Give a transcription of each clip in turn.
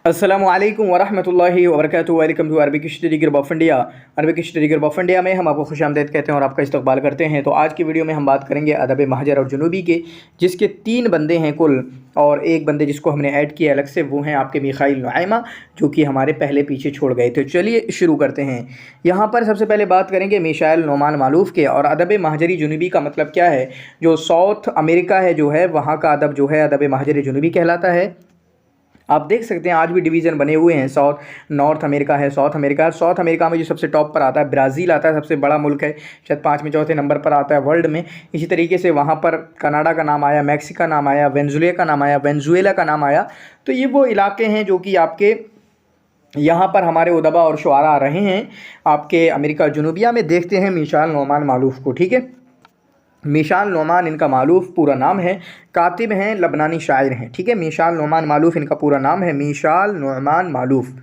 अस्सलामु अलैकुम वरहमतुल्लाहि वबरकातुहू। Welcome to Arabic study group of India. Arabic study group of India में हम आपको खुशामदीद कहते हैं और आपका इस्तकबाल करते हैं। तो आज की वीडियो में हम बात करेंगे अदब महजर और जुनूबी के, जिसके 3 बंदे हैं कुल, और एक बंदे जिसको हमने ऐड किया अलग से, वो हैं आपके मिखाइल नुआइमा, जो कि हमारे पहले पीछे छोड़ गए थे। चलिए शुरू करते हैं। यहाँ पर सबसे पहले बात करेंगे मिशाइल नोमान मालूफ के। और अदब महजरी जुनूबी का मतलब क्या है? जो साउथ अमेरिका है जो है, वहाँ का अदब जो है अदब महजरी जुनूबी कहलाता है। आप देख सकते हैं आज भी डिवीज़न बने हुए हैं। नॉर्थ अमेरिका है, साउथ अमेरिका है। साउथ अमेरिका में जो सबसे टॉप पर आता है ब्राज़ील आता है, सबसे बड़ा मुल्क है, शायद 5 में चौथे नंबर पर आता है वर्ल्ड में। इसी तरीके से वहाँ पर कनाडा का नाम आया, मैक्सिको का नाम आया, वेनेजुएला का नाम आया। तो ये वो इलाके हैं जो कि आपके यहाँ पर हमारे उदबा और शुआरा आ रहे हैं आपके अमेरिका जुनूबिया में। देखते हैं मिशाइल नोमान मालूफ को। ठीक है, मिशाइल नोमान इनका मालूफ पूरा नाम है, कातिब हैं, लबनानी शायर हैं। ठीक है, मिशाइल नोमान मालूफ इनका पूरा नाम है, मिशाइल नोमान मालूफ।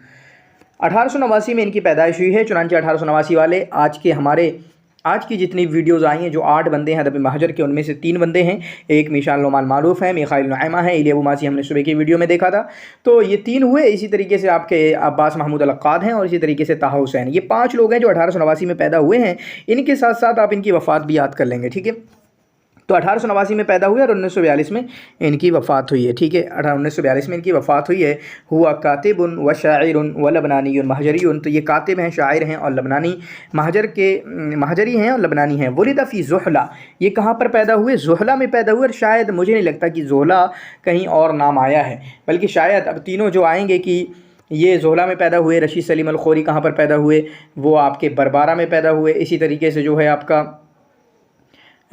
1889 में इनकी पैदाइश हुई है। चुनांचे 1889 वाले आज की जितनी वीडियोज़ आई हैं, जो 8 बंदे हैं अदब महजर के, उनमें से 3 बंदे हैं। एक मिशाइल नोमान मालूफ है, मिखाइल नुआइमा है, इली अबू मासी हमने सुबह की वीडियो में देखा था। तो ये 3 हुए। इसी तरीके से आपके अब्बास महमूद अल-अक्काद हैं, और इसी तरीके से ताहा हुसैन। ये 5 लोग हैं जो 1889 में पैदा हुए हैं। इनके साथ साथ आप इनकी वफ़ात भी याद कर लेंगे। ठीक है, तो 1889 में पैदा हुए और 1942 में इनकी वफ़ात हुई है। ठीक है, 1942 में इनकी वफ़ात हुई है। हुआ कातिबुन व शाइरुन व लबनानीयुन महजरीयुन। तो ये कातिब हैं, शायर हैं और लबनानी महजरी हैं और लबनानी हैं। वलिदा फ़ी ज़ुहला, ये कहाँ पर पैदा हुए? ज़ुहला में पैदा हुए। और शायद मुझे नहीं लगता कि ज़ुहला कहीं और नाम आया है, बल्कि शायद अब तीनों जो आएंगे कि ये ज़ुहला में पैदा हुए। रशीद सलीम अल खोरी कहाँ पर पैदा हुए? वो आपके बरबारा में पैदा हुए। इसी तरीके से जो है आपका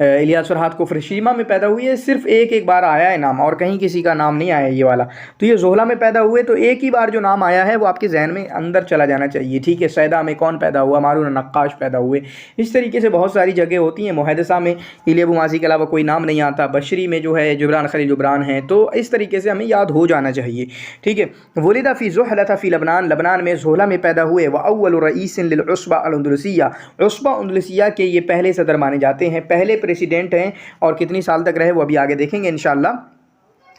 इलियास फरहाद को फ्रशीमा में पैदा हुई है। सिर्फ एक बार आया है नाम, और कहीं किसी का नाम नहीं आया ये वाला। तो ये ज़ोहला में पैदा हुए, तो एक ही बार जो नाम आया है वो आपके जहन में अंदर चला जाना चाहिए। ठीक है, सैदा में कौन पैदा हुआ? मारून नक्काश पैदा हुए। इस तरीके से बहुत सारी जगह होती हैं। मुहद्दिसा में इली अबू मासी के अलावा कोई नाम नहीं आता। बशरी में जो है जुबरान खलील जुबरान है। तो इस तरीके से हमें याद हो जाना चाहिए। ठीक है, वलिदा फ़ी ज़ुहला फ़ी लबनान, लबनान में ज़ोहला में पैदा हुए। व अव्वल रईसिन लिल उसबा अल अंदलुसिया, उसबा अंदलुसिया के ये पहले सदर माने जाते हैं, पहले प्रेसिडेंट हैं। और कितनी साल तक रहे वो अभी आगे देखेंगे इंशाअल्लाह।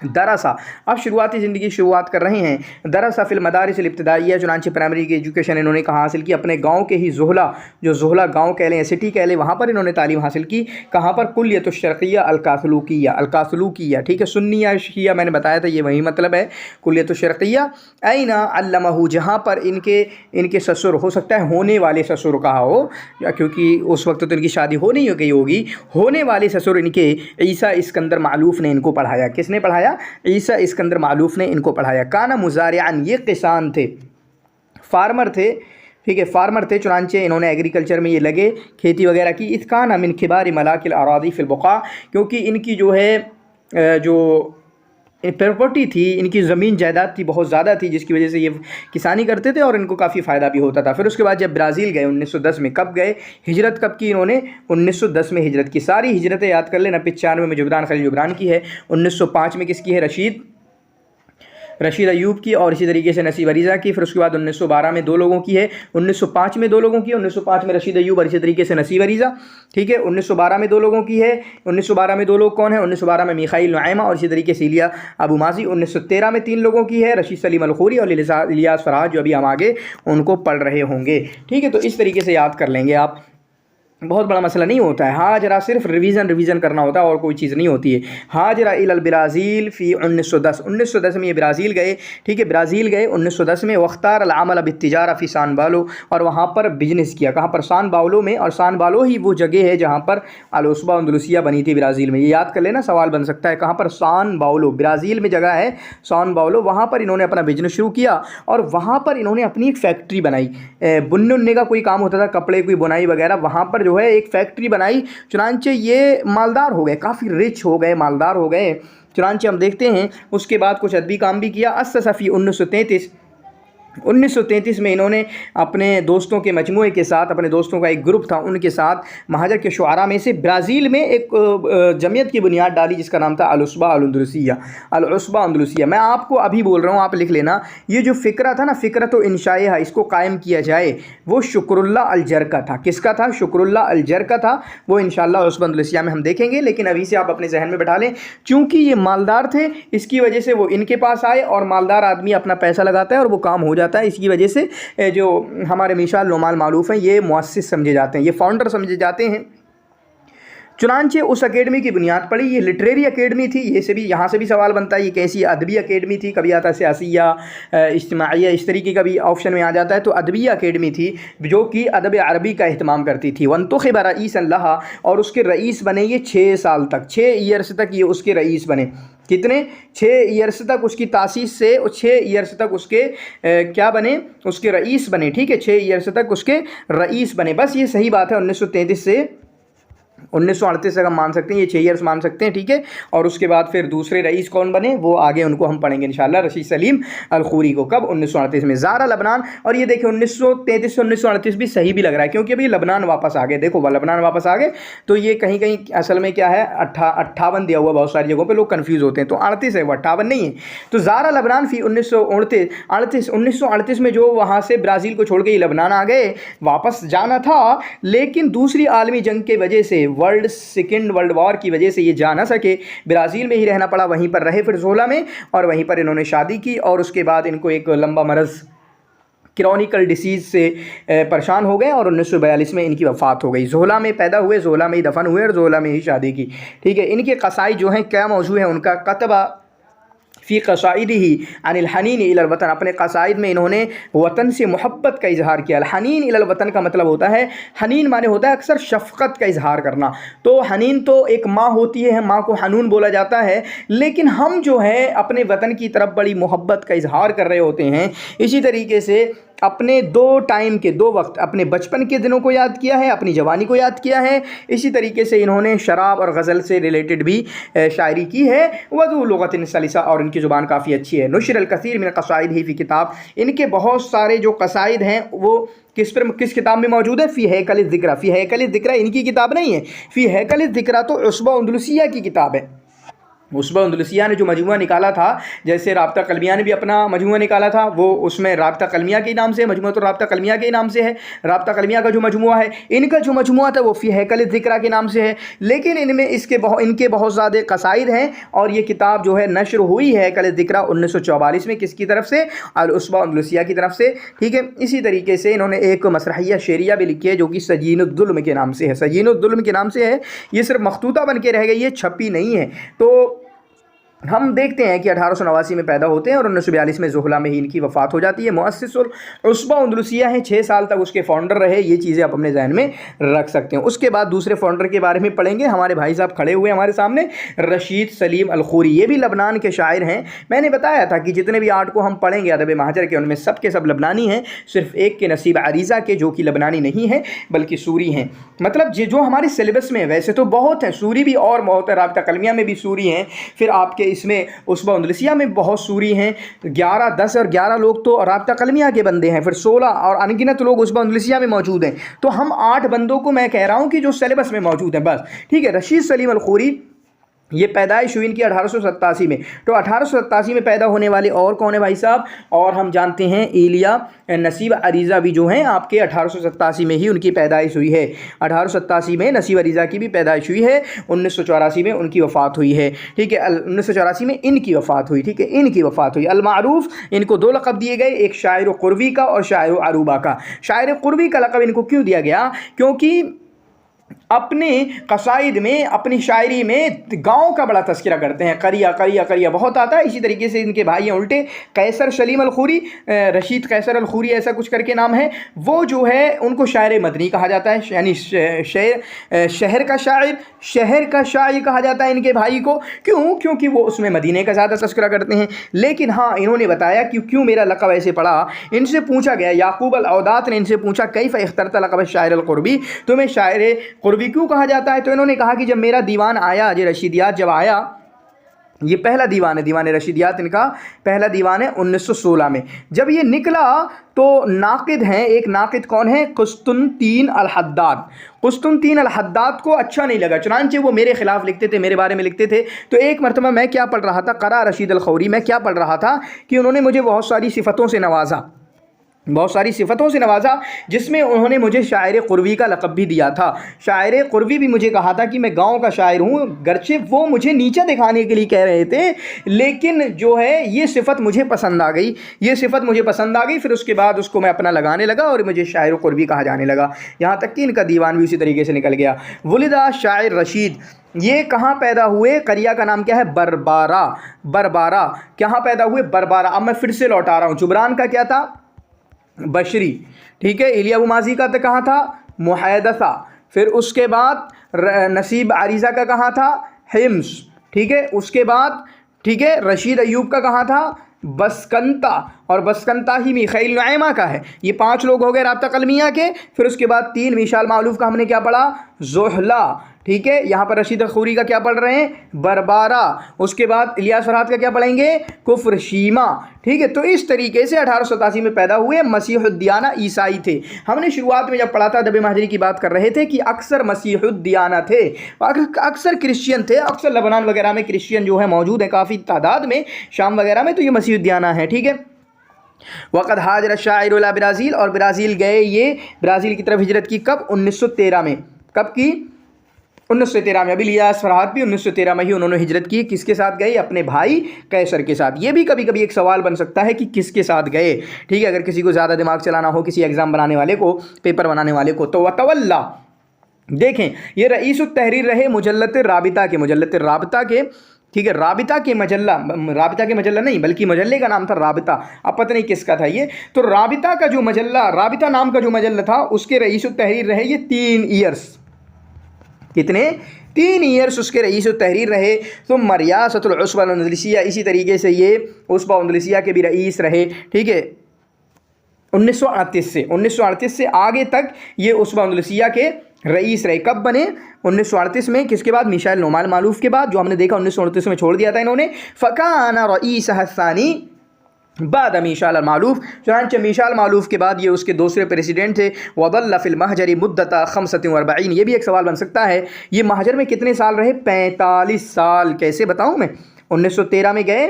दरसा, अब शुरुआती ज़िंदगी शुरुआत कर रहे हैं। दरसा फिल मदारिस इब्तिदाइया, चुनांचे प्राइमरी की एजुकेशन इन्होंने कहाँ हासिल की? अपने गांव के ही ज़ोहला, जो ज़ोहला गांव कह लें, सिटी कह लें, वहाँ पर इन्होंने तालीम हासिल की। कहाँ पर? कुल्लियतुश शर्क़िया अल-कासलूकिया। ठीक है, सुन्निया शिया मैंने बताया था, ये वही मतलब है कुल्लियतुश शर्क़िया। ऐना अल्लमहू, जहाँ पर इनके ससुर, हो सकता है होने वाले ससुर कहा हो, क्योंकि उस वक्त तो इनकी शादी हो नहीं गई होगी। होने वाले ससुर इनके ईसा इस्कंदर मालूफ ने इनको पढ़ाया। किसने पढ़ाया? ईसा इस्कंदर मालूफ ने इनको पढ़ाया। काना मुज़ारिअन, ये किसान थे, फार्मर थे। ठीक है, फार्मर थे, चुनांचे इन्होंने एग्रीकल्चर में ये लगे, खेती वगैरह की। इस्काना मिन किबार मलाकिल अरादी फिल बुक़ा, क्योंकि इनकी जो है जो प्रॉपर्टी थी, इनकी ज़मीन जायदाद थी, बहुत ज़्यादा थी, जिसकी वजह से ये किसानी करते थे और इनको काफ़ी फ़ायदा भी होता था। फिर उसके बाद जब ब्राज़ील गए 1910 में, कब गए? हिजरत कब की इन्होंने? 1910 में हिजरत की। सारी हिजरतें याद कर लेना। 95 में जुबरान खलील जुबरान की है, 1905 में किसकी है? रशीद अयूब की, और इसी तरीके से नसीब अरीज़ा की। फिर उसके बाद 1912 में 2 लोगों की है, 1905 में 2 लोगों की, 1905 में रशीद अयूब और इसी तरीके से नसीब अरीज़ा। ठीक है, 1912 में 2 लोगों की है। 1912 में 2 लोग कौन है? 1912 में मिखाइल नुआइमा और इसी तरीके से इलिया अबू मासी। 1913 में 3 लोगों की है, रशीद सलीम अल खोरी और इलियास फरहाद, जो अभी हम आगे उनको पढ़ रहे होंगे। ठीक है, तो इस तरीके से याद कर लेंगे आप, बहुत बड़ा मसला नहीं होता है। हाजरा सिर्फ रिवीजन करना होता है, और कोई चीज़ नहीं होती है। हाजरा इलल ब्राज़ील फ़ी 1910 में ये ब्राज़ील गए। ठीक है, ब्राज़ील गए 1910 में। वख्तार अल-अमल बित्तिजारा फ़ी सान बालो, और वहाँ पर बिजनेस किया। कहाँ पर? सान बालो में। और सान बालो ही वो जगह है जहाँ पर अल-उसबा अंदलुसिया बनी थी ब्राज़ील में। ये याद कर लेना, सवाल बन सकता है। कहाँ पर? सान बालो, ब्राज़ील में जगह है सान बालो। वहाँ पर इन्होंने अपना बिजनेस शुरू किया, और वहाँ पर इन्होंने अपनी एक फैक्ट्री बनाई। बुनने का कोई काम होता था, कपड़े की बुनाई वगैरह, वहाँ पर जो है एक फैक्ट्री बनाई। चुनांचे ये मालदार हो गए, काफ़ी रिच हो गए, मालदार हो गए। चुनांचे हम देखते हैं उसके बाद कुछ अदबी काम भी किया। अस्ससा फ़ी 1933, 1933 में इन्होंने अपने दोस्तों के मजमूए के साथ, अपने दोस्तों का एक ग्रुप था, उनके साथ महाजर के शुआरा में से ब्राज़ील में एक जमीयत की बुनियाद डाली जिसका नाम था अल-उसबा अल-अंदलुसिया। अल-उसबा अंदलुसिया मैं आपको अभी बोल रहा हूँ, आप लिख लेना। ये जो फ़िक्रा था ना, फ़िक्रत इंशाइहा, इसको कायम किया जाए, वो शुक्रुल्लाह अल-जर का था। किसका था? शुक्रुल्लाह अल-जर का था। वो इंशाअल्लाह उसबा अंदलुसिया में हम देखेंगे, लेकिन अभी से आप अपने जहन में बैठा लें, क्योंकि ये मालदार थे, इसकी वजह से वो इनके पास आए, और मालदार आदमी अपना पैसा लगाता है और वो काम हो जाता है। इसकी वजह से जो हमारे मिसाल नोमान मालूफ हैं, ये मुअस्सिस समझे जाते हैं, ये फाउंडर समझे जाते हैं। चुनांचे उस एकेडमी की बुनियाद पड़ी। ये लिटरेरी एकेडमी थी। ये से भी, यहाँ से भी सवाल बनता है ये कैसी अदबी एकेडमी थी, कभी आता है सियासिया, इज्तिमाइया, इस तरीके का भी ऑप्शन में आ जाता है। तो अदबी एकेडमी थी जो कि अदब अरबी का अहतमाम करती थी। वंतुखिब रईसन लहा, और उसके रईस बने ये 6 साल तक, 6 ईयर्स तक ये उसके रईस बने। कितने? 6 ईयर्स तक उसकी तासीस से, और 6 ईयर्स तक उसके क्या बने? उसके रईस बने। ठीक है, 6 ईयर्स तक उसके रईस बने। बस ये सही बात है। 1933 से 1938 तक हम मान सकते हैं, ये 6 ईयर्स मान सकते हैं। ठीक है, और उसके बाद फिर दूसरे रईस कौन बने, वो आगे उनको हम पढ़ेंगे इंशाअल्लाह। रशीद सलीम अल-खूरी को कब? 1938 में। ज़ारा लबनान, और ये देखिए 1933 से 1938 भी सही भी लग रहा है, क्योंकि अभी लबनान वापस आ गए। देखो लबनान वापस आ गए, तो ये कहीं कहीं असल में क्या है, 58 दिया हुआ, बहुत सारी जगहों पर लोग कन्फ्यूज़ होते हैं, तो 38 है, वो 58 नहीं है। तो ज़ारा लबनान फी 1938 में जो वहाँ से ब्राज़ील को छोड़ के लबनान आ गए, वापस जाना था, लेकिन दूसरी आलमी जंग के वजह से, सेकेंड वर्ल्ड वॉर की वजह से ये जा ना सके, ब्राज़ील में ही रहना पड़ा। वहीं पर रहे फिर ज़ोहला में, और वहीं पर इन्होंने शादी की, और उसके बाद इनको एक लंबा मरज़ क्रॉनिकल डिसीज़ से परेशान हो गए, और 1942 में इनकी वफ़ात हो गई। ज़ोहला में पैदा हुए, ज़ोहला में ही दफन हुए, और ज़ोहला में ही शादी की। ठीक है, इनके कसाई जो हैं, क्या मौजू है उनका? कतबा फ़ी क़साइदिही अनिल हनीन इलल वतन, अपने कसाइद में इन्होंने वतन से मोहब्बत का इजहार किया। हनीन इलल वतन का मतलब होता है, हनीन माने होता है अक्सर शफ़क़त का इजहार करना। तो हनीन तो एक माँ होती है, माँ को हनून बोला जाता है, लेकिन हम जो है अपने वतन की तरफ बड़ी मोहब्बत का इजहार कर रहे होते हैं। इसी तरीके से अपने 2 टाइम के 2 वक्त, अपने बचपन के दिनों को याद किया है, अपनी जवानी को याद किया है। इसी तरीके से इन्होंने शराब और गज़ल से रिलेटेड भी शायरी की है। वज़ू लुग़तिन सलिसा, और इनकी ज़ुबान काफ़ी अच्छी है। नुशर अल कसीर मिन क़साइद ही फ़ी किताब, इनके बहुत सारे जो कसाइद हैं वो किस किताब में मौजूद है? फ़ी हैकल ज़िक्रा। फ़ी हैकल ज़िक्रा इनकी किताब नहीं है, फ़ी हैकल ज़िक्रा तो उसबा अंदलुसिया की किताब है। उसबा अंदलुसिया ने जो मजमुआ निकाला था, जैसे राब्ता कलमिया ने भी अपना मजमुआ निकाला था, वो उसमें राब्ता कलमिया के नाम से, मजमुआ तो राब्ता कलमिया के नाम से है। राब्ता कलमिया का जो मजमुआ है, इनका जो मजमुआ था वो फ़ी हैकल ज़िक्रा के नाम से है, लेकिन इनमें इनके बहुत ज़्यादा कसाइद हैं। और ये किताब जो है नशर हुई है हैकल ज़िक्रा 1944 में, किसकी तरफ से? अल-उसबा अंदलुसिया की तरफ से। ठीक है, इसी तरीके से इन्होंने एक मसरहिया शेरिया भी लिखी है जो कि सजीनुद्दुल्म के नाम से है। सजीनुद्दुल्म के नाम से है, ये सिर्फ मखतूता बन के रह गई है, छपी नहीं है। तो हम देखते हैं कि 1889 में पैदा होते हैं, और 1942 में ज़ोहला में ही इनकी वफ़ात हो जाती है। मुअस्सिसुल उसबा अंदलुसिया हैं, 6 साल तक उसके फाउंडर रहे। ये चीज़ें आप अपने जहन में रख सकते हैं। उसके बाद दूसरे फाउंडर के बारे में पढ़ेंगे। हमारे भाई साहब खड़े हुए हमारे सामने, रशीद सलीम अल-खूरी, ये भी लबनान के शायर हैं। मैंने बताया था कि जितने भी 8 को हम पढ़ेंगे अदब महाजर के, उनमें सब के सब लबनानी हैं, सिर्फ एक के नसीब अरीज़ा के, जो कि लबनानी नहीं है बल्कि सूरी हैं। मतलब जो हमारे सिलेबस में, वैसे तो बहुत हैं, सूरी भी और बहुत है, राब्ता कलमिया में भी सूरी हैं, फिर आपके इसमें उसबा अंदलुसिया में बहुत सूरी हैं। 11, 10 और 11 लोग तो राब्ता कलमिया के बंदे हैं, फिर 16 और अनगिनत लोग उसबा अंदलुसिया में मौजूद हैं। तो हम 8 बंदों को मैं कह रहा हूँ कि जो सिलेबस में मौजूद हैं, बस। ठीक है, रशीद सलीम अल-खूरी, ये पैदाइश हुई इनकी 1887 में। तो 1887 में पैदा होने वाले और कौन है भाई साहब? और हम जानते हैं इलिया नसीब अरीज़ा भी जो हैं आपके 1887 में ही उनकी पैदाइश हुई है। 1887 में नसीब अरीज़ा की भी पैदाइश हुई है, 1984 में उनकी वफ़ात हुई है। ठीक है, 1984 में इनकी वफ़ात हुई। ठीक है, इनकी वफ़ात हुई। अल-मारूफ, इनको 2 लक़ब दिए गए, एक शायर कुर्वी का और शायर अरूबा का। शायर कुर्वी का लक़ब इनको क्यों दिया गया? क्योंकि अपने कसाइद में, अपनी शायरी में गांव का बड़ा तस्करा करते हैं। करिया करिया करिया बहुत आता है। इसी तरीके से इनके भाई हैं उल्टे, कैसर सलीम अल-खूरी, रशीद कैसर अल-खूरी ऐसा कुछ करके नाम है, वो जो है उनको शायर मदनी कहा जाता है, यानी शहर का शायर कहा जाता है इनके भाई को। क्यों? क्योंकि वो उसमें मदीने का ज़्यादा तस्करा करते हैं। लेकिन हाँ, इन्होंने बताया कि क्यों मेरा लक़ब ऐसे पड़ा। इनसे पूछा गया, याकूब अल-औदात ने इनसे पूछा, कैफ़ इख्तरता लक़ब शायर अल-क़ुरबी, तुम्हें शायर क़ुरबी क्यों कहा जाता है? तो इन्होंने कहा कि जब मेरा दीवान आया, जो रशीदियात जब आया, یہ پہلا دیوان ہے، دیوان رشیدیات ان کا پہلا دیوان ہے 1916 میں۔ جب یہ نکلا تو ناقد ہیں، ایک ناقد کون ہے؟ قسطنطین الحداد۔ قسطنطین الحداد کو اچھا نہیں لگا، چنانچہ وہ میرے خلاف لکھتے تھے، میرے بارے میں لکھتے تھے۔ تو ایک مرتبہ میں کیا پڑھ رہا تھا، قرأ رشید الخوری، میں کیا پڑھ رہا تھا کہ انہوں نے مجھے بہت ساری صفتوں سے نوازا، بہت ساری صفتوں سے نوازا، جس میں انہوں نے مجھے شاعر قروی کا لقب بھی دیا تھا۔ شاعر قروی بھی مجھے کہا تھا کہ میں گاؤں کا شاعر ہوں، گرچہ وہ مجھے نیچا دکھانے کے لیے کہہ رہے تھے، لیکن جو ہے یہ صفت مجھے پسند آ گئی، یہ صفت مجھے پسند آ گئی۔ پھر اس کے بعد اس کو میں اپنا لگانے لگا اور مجھے شاعر قروی کہا جانے لگا، یہاں تک کہ ان کا دیوان بھی اسی طریقے سے نکل گیا۔ ولدہ شاعر رشید، یہ کہاں پیدا ہوئے؟ قریہ کا نام کیا ہے؟ بربارہ۔ بربارہ کہاں پیدا ہوئے؟ بربارہ۔ اب میں پھر سے لوٹا رہا ہوں، جبران کا کیا تھا؟ بشری، ٹھیک ہے۔ ایلیا ابو ماضی کا تو کہاں تھا؟ محیدثہ۔ پھر اس کے بعد نصیب عریضہ کا کہاں تھا؟ حمص، ٹھیک ہے۔ اس کے بعد ٹھیک ہے رشید ایوب کا کہاں تھا؟ بسکنتا، اور بسکنتا ہی میخائیل نعیمہ کا ہے۔ یہ 5 لوگ ہو گئے رابطہ قلمیہ کے۔ پھر اس کے بعد 3 میشال معلوف کا ہم نے کیا پڑھا؟ زحلہ، ٹھیک ہے۔ یہاں پر رشید الخوری کا کیا پڑھ رہے ہیں؟ بربارہ۔ اس کے بعد الیاس فرحات کا کیا پڑھیں گے؟ کفر شیمہ، ٹھیک ہے۔ تو اس طریقے سے 1887 میں پیدا ہوئے، مسیح الدیانہ عیسائی تھے۔ ہم نے شروعات میں جب پڑھا تھا ادب مہاجری کی بات کر رہے تھے کہ اکثر مسیح الدیانہ تھے، اکثر کرسچین تھے، اکثر لبنان وغیرہ میں کرسچین جو ہے موجود ہیں کافی تعداد میں، شام وغیرہ میں، تو یہ مسیح الدیانہ ہے، ٹھیک ہے۔ وقت حاجر الشاعر الی برازیل، اور برازیل گئے، یہ برازیل کی طرف ہجرت کی کب؟ 1913 میں۔ کب کی؟ 1913 میں۔ ابھی الیاس فرحات بھی 1913 میں ہی انہوں نے ہجرت کی۔ کس کے ساتھ گئے؟ اپنے بھائی قیصر کے ساتھ۔ یہ بھی کبھی کبھی ایک سوال بن سکتا ہے کہ کس کے ساتھ گئے، ٹھیک ہے، اگر کسی کو زیادہ دماغ چلانا ہو، کسی ایگزام بنانے والے کو، پیپر بنانے والے کو۔ تو وتولا، دیکھیں یہ رئیس التحریر رہے مجلۃ الرابطہ کے، مجلۃ الرابطہ کے، ٹھیک ہے۔ رابطہ کے مجلہ، رابطہ کے مجلہ نہیں بلکہ مجلے کا نام تھا رابطہ، اب پتہ نہیں کس کا تھا یہ۔ تو رابطہ کا جو مجلہ، رابطہ نام کا جو مجلہ تھا، اس کے رئیس التحریر رہے یہ 3 ایئرس۔ کتنے؟ 3 ایئرس اس کے رئیس التحریر رہے۔ ثم ریاست العصبہ الاندلسیہ، اسی طریقے سے یہ عصبہ اندلسیہ کے بھی رئیس رہے، ٹھیک ہے۔ 1938 سے آگے تک یہ عصبہ اندلسیہ کے رئیس رہے۔ کب بنے؟ 1938 میں۔ کس کے بعد؟ میشائل نعمان معلوف کے بعد، جو ہم نے دیکھا 1938 میں چھوڑ دیا تھا انہوں نے۔ فکان رئیسہ الثانی بعد میشال معلوف، چنانچہ میشال معلوف کے بعد یہ اس کے دوسرے پریسیڈنٹ تھے۔ وظل فی المہجر مدت 45، یہ بھی ایک سوال بن سکتا ہے، یہ مہاجر میں کتنے سال رہے؟ 45 سال۔ کیسے بتاؤں میں؟ 1913 میں گئے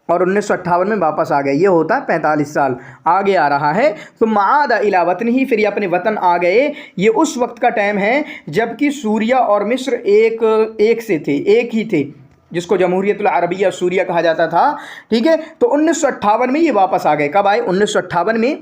اور 1958 میں واپس آ گئے، یہ ہوتا ہے 45 سال۔ آگے آ رہا ہے ثم عاد الی وطنہ، پھر یہ اپنے وطن آ گئے۔ یہ اس وقت کا ٹائم ہے جب کہ سوریہ اور مصر ایک سے تھے، ایک ہی تھے، جس کو جمہوریت العربیہ سوریہ کہا جاتا تھا، ٹھیک ہے۔ تو 1958 میں یہ واپس آ گئے۔ کب آئے؟ 1958 میں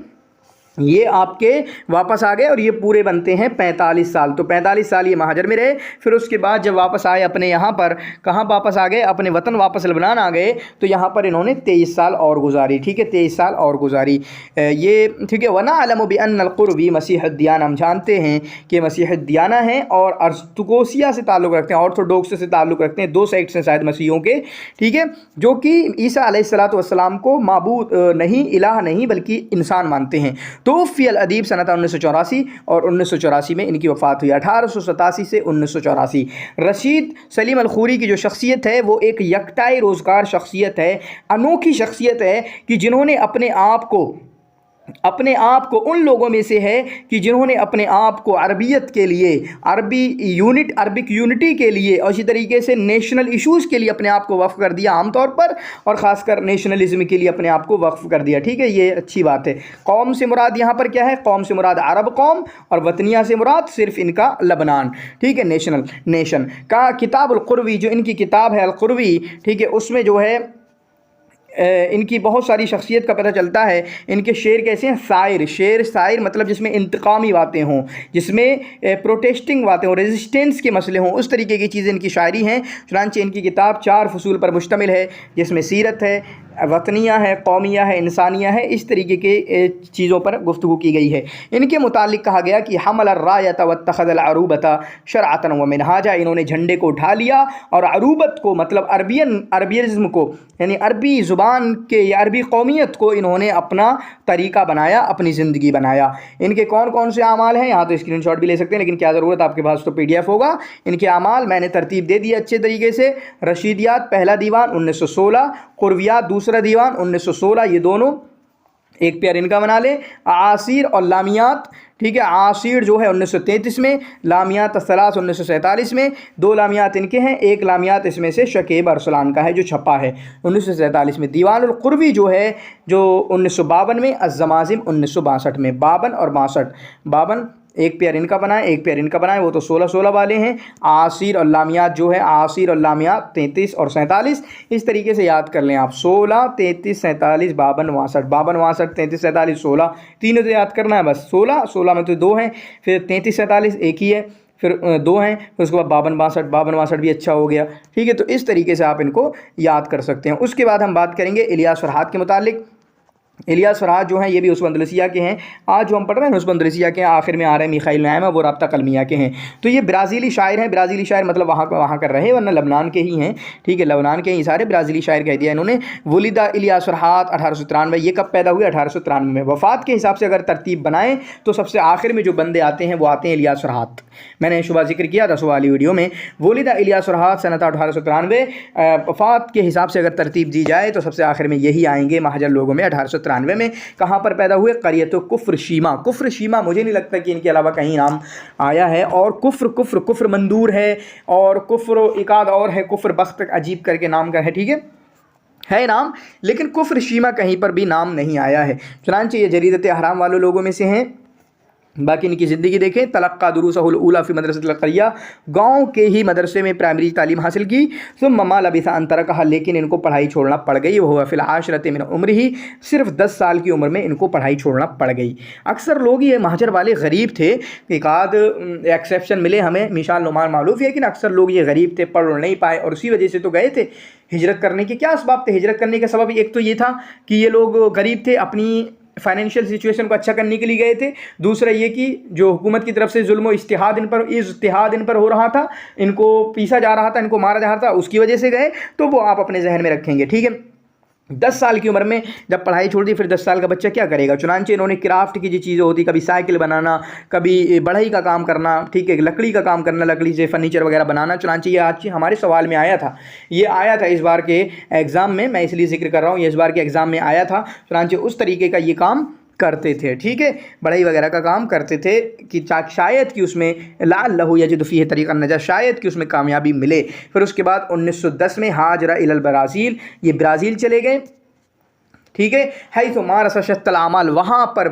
یہ آپ کے واپس آ گئے، اور یہ پورے بنتے ہیں 45 سال۔ تو 45 سال یہ مہاجر میں رہے۔ پھر اس کے بعد جب واپس آئے اپنے یہاں پر، کہاں واپس آ گئے؟ اپنے وطن واپس لبنان آ گئے، تو یہاں پر انہوں نے 23 سال اور گزاری، ٹھیک ہے، 23 سال اور گزاری یہ، ٹھیک ہے۔ وَنَعْلَمُ بِأَنَّ الْقُرْبِ مسیح الدیانہ، ہم جانتے ہیں کہ مسیح الدیانہ ہیں اور ارثوذکسیہ سے تعلق رکھتے ہیں، آرتھوڈوکس سے تعلق رکھتے ہیں، 2 سیکٹس ہیں شاید مسیحیوں کے، ٹھیک ہے، جو کہ عیسیٰ علیہ السلام کو معبود نہیں، الہ نہیں بلکہ انسان مانتے ہیں۔ توفی الادیب سنۃ 1984، اور 1984 میں ان کی وفات ہوئی، 1887 سے 1984۔ رشید سلیم الخوری کی جو شخصیت ہے وہ ایک یکتائے روزگار شخصیت ہے، انوکھی شخصیت ہے کہ جنہوں نے اپنے آپ کو ان لوگوں میں سے ہے کہ جنہوں نے اپنے آپ کو عربیت کے لیے، عربک یونٹی کے لیے، اور اسی طریقے سے نیشنل ایشوز کے لیے اپنے آپ کو وقف کر دیا عام طور پر، اور خاص کر نیشنلزم کے لیے اپنے آپ کو وقف کر دیا، ٹھیک ہے، یہ اچھی بات ہے۔ قوم سے مراد یہاں پر کیا ہے؟ قوم سے مراد عرب قوم، اور وطنیہ سے مراد صرف ان کا لبنان، ٹھیک ہے، نیشن کا۔ کتاب القروی، جو ان کی کتاب ہے القروی، ٹھیک ہے، اس میں جو ہے ان کی بہت ساری شخصیت کا پتہ چلتا ہے۔ ان کے شعر کیسے ہیں؟ شاعر مطلب جس میں انتقامی باتیں ہوں، جس میں پروٹیسٹنگ باتیں ہوں، ریزسٹنس کے مسئلے ہوں، اس طریقے کی چیزیں ان کی شاعری ہیں۔ چنانچہ ان کی کتاب 4 فصول پر مشتمل ہے، جس میں سیرت ہے، وطنیہ ہے، قومیہ ہے، انسانیہ ہے، اس طریقے کے چیزوں پر گفتگو کی گئی ہے۔ ان کے متعلق کہا گیا کہ حمل الرایۃ واتخذ العروبۃ شرعۃ ومنہاجا، انہوں نے جھنڈے کو اٹھا لیا اور عروبت کو، مطلب عربیزم کو، یعنی عربی زبان زبان کے یا عربی قومیت کو انہوں نے اپنا طریقہ بنایا، اپنی زندگی بنایا۔ ان کے کون کون سے اعمال ہیں، یہاں تو اسکرین شاٹ بھی لے سکتے ہیں، لیکن کیا ضرورت، آپ کے پاس تو PDF ہوگا۔ ان کے اعمال میں نے ترتیب دے دی اچھے طریقے سے۔ رشیدیات پہلا دیوان 1916، قرویات دوسرا دیوان 1916، یہ دونوں ایک پیئر ان کا بنا لیں۔ عاصیر اور لامیات، ٹھیک ہے، عاصیر جو ہے 1933 میں، لامیات الثلاث 1947 میں، 2 لامیات ان کے ہیں، ایک لامیات اس میں سے شکیب ارسلان کا ہے جو چھپا ہے 1947 میں۔ دیوان القروی جو ہے جو 1952 میں، الزمازم 1962 میں۔ 52 اور 62، 52 ایک پیئر ان کا بنائیں، ایک پیئر ان کا بنائیں، وہ تو 16 والے ہیں۔ عاصیر اور لامیات جو ہے، عاصیر اور لامیات 33 اور 47، اس طریقے سے یاد کر لیں آپ، 16 33 47 52 62، 52 62 33 47 16، تینوں سے یاد کرنا ہے بس۔ 16 میں تو 2 ہیں، پھر 33 47 ایک ہی ہے، پھر 2 ہیں، پھر اس کے بعد 52 62 بھی اچھا ہو گیا، ٹھیک ہے۔ تو اس طریقے سے آپ ان کو یاد کر سکتے ہیں۔ اس کے بعد ہم بات کریں گے الیاس فرحات کے متعلق۔ الیاس فرحات جو ہیں یہ بھی اسوہ اندلسیہ کے ہیں، آج جو ہم پڑھ رہے ہیں اسوہ اندلسیہ کے ہیں، آخر میں آ رہے ہیں میخائیل نعیمہ، وہ رابطہ قلمیہ کے ہیں۔ تو یہ برازیلی شاعر ہیں، برازیلی شاعر مطلب وہاں کر رہے ورنہ لبنان کے ہی ہیں، ٹھیک ہے، لبنان کے ہی سارے برازیلی شاعر کہہ دیا انہوں نے۔ ولدہ الیاس فرحات 1893، یہ کب پیدا ہوئے؟ 1893 میں۔ وفات کے حساب سے اگر ترتیب بنائیں تو سب سے آخر میں جو بندے آتے ہیں وہ آتے ہیں الیاس فرحات، میں نے شبہ ذکر کیا تھا سوالی ویڈیو میں۔ ولدہ الیاس فرحات سنۃ 1893، وفات کے حساب سے اگر ترتیب دی جائے تو سب سے آخر میں یہی آئیں گے مہاجر لوگوں میں۔ 1893 میں کہاں پر پیدا ہوئے؟ قریۃ کفر شیما۔ کفر شیما مجھے نہیں لگتا کہ ان کے علاوہ کہیں نام آیا ہے، اور کفر مندور ہے، اور کفر ایک آدھ اور ہے، کفر بخت عجیب کر کے نام کا ہے، ٹھیک ہے نام، لیکن کفر شیما کہیں پر بھی نام نہیں آیا ہے۔ چنانچہ یہ جریدت احرام والوں لوگوں میں سے ہیں۔ باقی ان کی زندگی دیکھیں، تلقى دروسه الاولى فی مدرسۃ القریہ، گاؤں کے ہی مدرسے میں پرائمری تعلیم حاصل کی۔ ثم ما لبث ان ترکها، لیکن ان کو پڑھائی چھوڑنا پڑ گئی۔ وہ فی العاشرۃ من عمرہ، صرف 10 سال کی عمر میں ان کو پڑھائی چھوڑنا پڑ گئی۔ اکثر لوگ یہ مہاجر والے غریب تھے، ایک آدھ ایکسیپشن ملے ہمیں، مثال نعمان معلوف، لیکن اکثر لوگ یہ غریب تھے، پڑھ نہیں پائے، اور اسی وجہ سے تو گئے تھے۔ ہجرت کرنے کے کیا اسباب تھے؟ ہجرت کرنے کا سبب ایک تو یہ تھا کہ یہ لوگ غریب تھے، اپنی فائنینشیل سچویشن کو اچھا کرنے کے لیے گئے تھے۔ دوسرا یہ کہ جو حکومت کی طرف سے ظلم و اجتہاد ان پر ہو رہا تھا، ان کو پیسا جا رہا تھا، ان کو مارا جا رہا تھا، اس کی وجہ سے گئے، تو وہ آپ اپنے ذہن میں رکھیں گے، ٹھیک ہے۔ 10 سال کی عمر میں جب پڑھائی چھوڑ دی، پھر 10 سال کا بچہ کیا کرے گا؟ چنانچہ انہوں نے کرافٹ کی جو چیزیں ہوتی، کبھی سائیکل بنانا، کبھی بڑھئی کا کام کرنا، ٹھیک ہے، لکڑی کا کام کرنا، لکڑی سے فرنیچر وغیرہ بنانا۔ چنانچہ یہ آج ہمارے سوال میں آیا تھا، یہ آیا تھا اس بار کے ایگزام میں، میں اس لیے ذکر کر رہا ہوں، یہ اس بار کے ایگزام میں آیا تھا۔ چنانچہ اس طریقے کا یہ کام کرتے تھے، ٹھیک ہے، بڑھئی وغیرہ کا کام کرتے تھے کہ شاید کہ اس میں لعلہ یجد فیہ طریق النجاۃ، شاید کہ اس میں کامیابی ملے۔ پھر اس کے بعد 1910 میں ہاجر الی البرازیل، یہ برازیل چلے گئے، ٹھیک ہے۔ حیث مارس شتى الاعمال، وہاں پر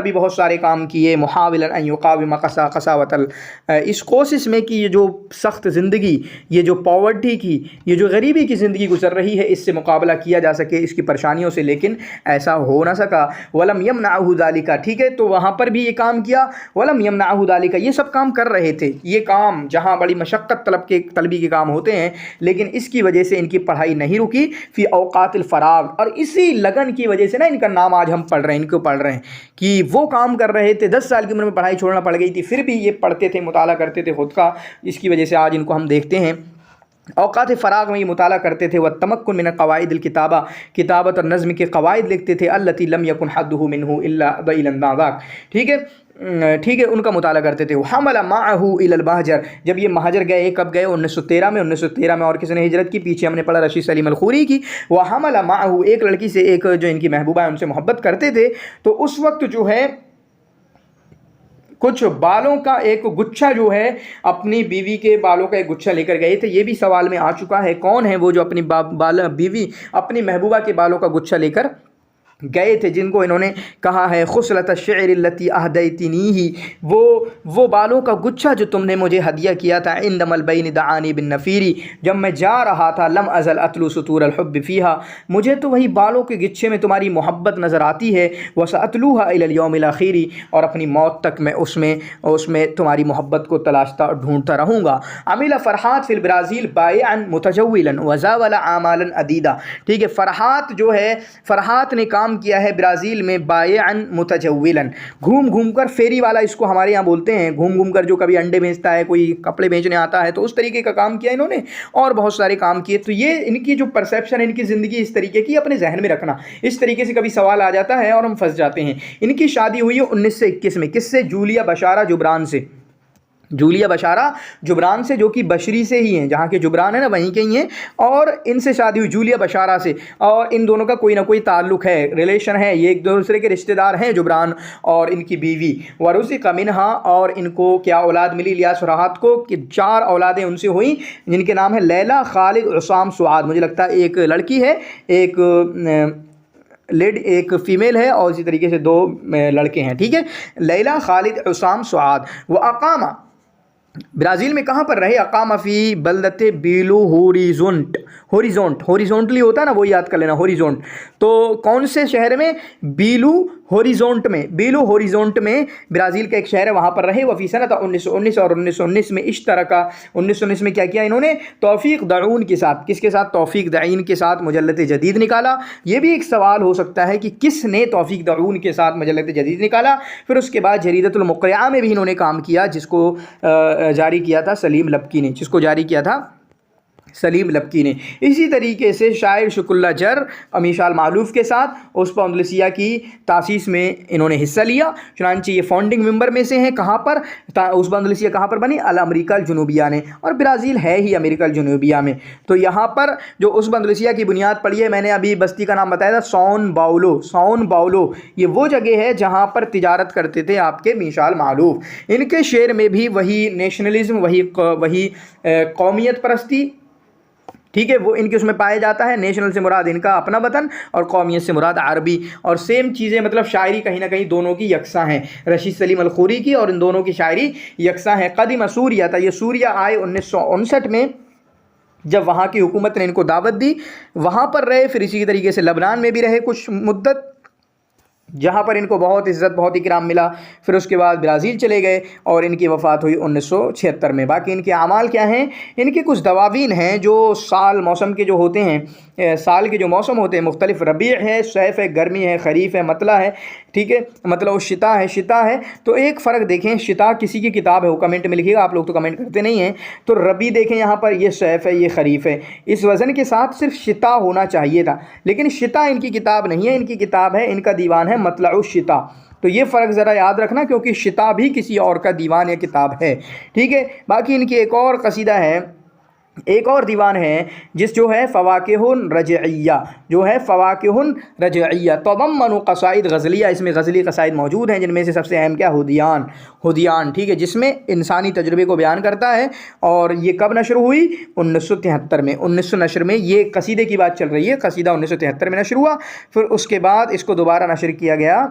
بھی بہت سارے کام کیے۔ محاولا ان یقاوم قساوۃ، اس کوشش میں کہ یہ جو سخت زندگی، یہ جو پاورٹی کی، یہ جو غریبی کی زندگی گزر رہی ہے، اس سے مقابلہ کیا جا سکے، اس کی پریشانیوں سے، لیکن ایسا ہو نہ سکا۔ ولم یمنعہ ذلک، ٹھیک ہے، تو وہاں پر بھی یہ کام کیا۔ ولم یمنعہ ذلک، یہ سب کام کر رہے تھے، یہ کام جہاں بڑی مشقت طلبی کے کام ہوتے ہیں، لیکن اس کی وجہ سے ان کی پڑھائی نہیں رکی۔ فی اوقات الفراغ، اور اسی لگن کی وجہ سے نا ان کا نام آج ہم پڑھ رہے ہیں، ان کو پڑھ رہے ہیں کہ وہ کام کر رہے تھے، 10 سال کی عمر میں پڑھائی چھوڑنا پڑ گئی تھی، پھر بھی یہ پڑھتے تھے، مطالعہ کرتے تھے خود کا، اس کی وجہ سے آج ان کو ہم دیکھتے ہیں اوقات فراغ میں یہ مطالعہ کرتے تھے۔ والتمکن من قواعد الکتابہ، کتابت اور نظم کے قواعد لکھتے تھے۔ التی لم یکن حدہ منہ الا ضئیلا ذاک، ٹھیک ہے، ان کا مطالعہ کرتے تھے۔ حمل معہ الی المہجر، جب یہ مہاجر گئے، کب گئے؟ 1913 میں۔ 1913 میں اور کسی نے ہجرت کی؟ پیچھے ہم نے پڑھا رشید سلیم الخوری کی۔ وحمل معہ، ایک لڑکی سے، ایک جو ان کی محبوبہ ہے ان سے محبت کرتے تھے، تو اس وقت جو ہے کچھ بالوں کا ایک گچھا جو ہے، اپنی بیوی کے بالوں کا ایک گچھا لے کر گئے تھے۔ یہ بھی سوال میں آ چکا ہے، کون ہے وہ جو اپنی بیوی، اپنی محبوبہ کے بالوں کا گچھا لے کر گئے تھے، جن کو انہوں نے کہا ہے خصلۃ الشعر التی اہدیتنیہ، وہ بالوں کا گچھا جو تم نے مجھے ہدیہ کیا تھا۔ عندما البین دعانی بالنفیر، جب میں جا رہا تھا، لم ازل اتلو سطور الحب فیہا، مجھے تو وہی بالوں کے گچھے میں تمہاری محبت نظر آتی ہے۔ وسأتلوہا الی الیوم الاخیر، اور اپنی موت تک میں اس میں تمہاری محبت کو تلاشتا اور ڈھونڈتا رہوں گا۔ عمل فرحات فی البرازیل بائعا متجولا وزاول اعمالا عدیدہ، ٹھیک ہے، فرحات جو ہے، فرحات نے کام काम किया है ब्राज़ील में बायअन मुतजव्विलन, घूम घूम कर, फेरी वाला इसको हमारे यहाँ बोलते हैं, घूम घूम कर जो कभी अंडे बेचता है, कोई कपड़े बेचने आता है, तो उस तरीके का काम किया इन्होंने और बहुत सारे काम किए। तो ये इनकी जो परसेप्शन है, इनकी ज़िंदगी इस तरीके की, अपने जहन में रखना। इस तरीके से कभी सवाल आ जाता है और हम फंस जाते हैं। इनकी शादी हुई है 1921 में, किससे? जूलिया बशारा जुबरान से, जूलिया बशारा जुबरान से, जो कि बशरी से ही हैं, जहाँ के जुबरान है ना वहीं के ही हैं, और इनसे शादी हुई जूलिया बशारा से। और इन दोनों का कोई ना कोई ताल्लुक़ है, रिलेशन है, ये एक दूसरे के रिश्तेदार हैं जुबरान और इनकी बीवी। वरुज़िक़ मिन्हा, और इनको क्या औलाद मिली इलियास राहत को, कि 4 औलादें उनसे हुई, जिनके नाम है लैला, खालिद, उसाम, सुआद। मुझे लगता है एक लड़की है, एक फ़ीमेल है, और इसी तरीके से 2 लड़के हैं। ठीक है, लैला, खालिद, उसाम, सुआद। वो अकामा, ब्राज़ील में कहाँ पर रहे? अकामा फ़ी बलदते बेलो होरिज़ोंट, होरिज़ोंटली होता है ना, वो याद कर लेना, होरिज़ोंट। तो कौन से शहर में? बेलो होरिज़ोंट में, बेलो होरिज़ोंट में ब्राज़ील का एक शहर है, वहाँ पर रहे। वफ़ी सनत 1919, और 1919 में इस तरह का, 1919 में क्या किया इन्होंने? तौफ़ीक़ दऊन के साथ, किसके साथ? तौफ़ीक़ दईन के साथ मुजल्लत जदीद निकाला। ये भी एक सवाल हो सकता है कि किसने तौफ़ीक़ दऊन के साथ मुजल्लत जदीद निकाला। फिर उसके बाद जरीदतुल मुक़रिआ में भी इन्होंने काम किया, जिसको जारी किया था सलीम लबकी ने, जिसको जारी किया था सलीम लबकी ने। इसी तरीके से शायर शुकुल्ला जर मिसाल मालूफ के साथ उसपा अंदलुसिया की तासीस में इन्होंने हिस्सा लिया। चुनांचे ये फाउंडिंग मेंबर में से हैं। कहाँ पर? उसपा अंदलुसिया कहाँ पर बनी? अल अमेरिका जुनूबिया ने, और ब्राज़ील है ही अमेरिका जुनूबिया में। तो यहाँ पर जो उसपा अंदलुसिया की बुनियाद पड़ी है, मैंने अभी बस्ती का नाम बताया था, सॉन बाउलो। ये वो जगह है जहाँ पर तिजारत करते थे आपके मिसाल मालूफ। इनके शेर में भी वही नेशनलिज्म, वही कौमियत परस्ती, ठीक है, वो इनके उसमें पाया जाता है। नेशनल से मुराद इनका अपना वतन, और कौमियत से मुराद अरबी, और सेम चीज़ें, मतलब शायरी कहीं ना कहीं दोनों की यकसा हैं, रशीद सलीम अल-खूरी की और इन दोनों की शायरी यकसा है। कदीम सूरिया था, ये सूरिया आए 1959 में, जब वहाँ की हुकूमत ने इनको दावत दी, वहाँ पर रहे। फिर इसी तरीके से लबनान में भी रहे कुछ मुद्दत, जहाँ पर इनको बहुत इज़्ज़त, बहुत इकराम मिला। फिर उसके बाद ब्राज़ील चले गए और इनकी वफ़ात हुई 1976 में। बाकी इनके आमाल क्या हैं? इनके कुछ दवावीन हैं जो साल मौसम के जो होते हैं, साल के जो मौसम होते हैं मुख्तलिफ, रबी है, सैफ़ है, गर्मी है, खरीफ है, मतला है, ठीक है, मतलब शिता है। तो एक फ़र्क देखें, शिता किसी की किताब है, वो कमेंट में लिखिएगा, आप लोग तो कमेंट करते नहीं हैं। तो रबी देखें यहाँ पर, ये सैफ़ है, ये खरीफ है। इस वज़न के साथ सिर्फ शिता होना चाहिए था, लेकिन शिता इनकी किताब नहीं है, इनकी किताब है, इनका दीवान है मतलउश शिता। तो ये फ़र्क ज़रा याद रखना, क्योंकि शिता भी किसी और का दीवान या किताब है, ठीक है। बाकी इनकी एक और कसीदा है, एक और दीवान है, जो है फ़वाकिहुन रजइया, जो है फ़वाकिहुन रजइया, तदम्मनु क़साइद गज़लिया। इसमें गज़ली क़साइद मौजूद हैं, जिनमें से सबसे अहम क्या? हुदियान, ठीक है, जिसमें इंसानी तजुर्बे को बयान करता है। और ये कब नशर हुई? 1973 में। 1900 नशर में, ये कसीदे की बात चल रही है, कसीदा 1973 में नशर हुआ। फिर उसके बाद इसको दोबारा नशर किया गया,